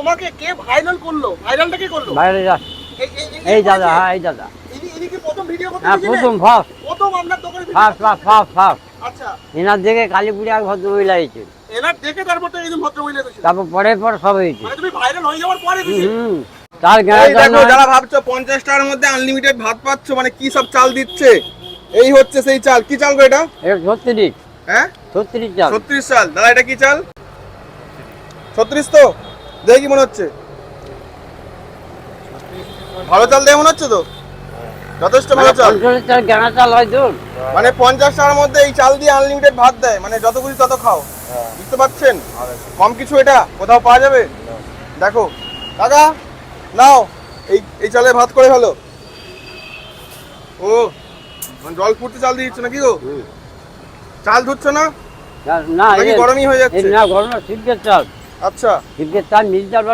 তোমাকে কে ভাইরাল করলো? ভাইরালটা কে করলো? বাইরে যাস এই দাদা, হ্যাঁ এই দাদা, ইনি কি প্রথম ভিডিও করতে হ্যাঁ গিয়েছিলেন? প্রথম ফার্স্ট প্রথম আপনার দোকানে ভিডিও ফার্স্ট করতে ফার্স্ট ফার্স্ট আচ্ছা, এনার দেখে কালীপুরে এক ভদ্র মহিলা হয়েছে, এনার দেখে তারপর তো একজন ভদ্র মহিলা এসেছিল। তারপর পর সব হয়েছে। মানে তুমি ভাইরাল হয়ে যাওয়ার পরে এসেছিল? হুম, তার এই গ্যারান্টি দেখো, যারা ভাবছো 50 টাকার মধ্যে আনলিমিটেড ভাত পাচ্ছ, মানে কি সব চাল দিচ্ছে, এই হচ্ছে সেই চাল। কি চাল গো এটা? এটা 36, হ্যাঁ 36 চাল। 36 চাল। দাদা এটা কি চাল? 36 তো দেখে কি মনে হচ্ছে? ভালো চাল দেখে মনে হচ্ছে তো? যথেষ্ট ভালো চাল। 50 চাল গ্যানা চাল হয় তো। মানে 50 টাকার মধ্যে এই চাল দিয়ে আনলিমিটেড ভাত দেয়, মানে যত খুশি তত খাও। বুঝতে পারছেন? কম কিছু এটা কোথাও পাওয়া যাবে? দেখো কাকা, নাও এই চালে ভাত করে ফেলো। ও মানে জল ফুটতে চাল দিচ্ছ নাকি গো? চাল ধুচ্ছ না না নাকি গরমই হয়ে যাচ্ছে? না গরম না, সিদ্ধের চাল, আচ্ছা সিদ্ধের চাল মিল চাল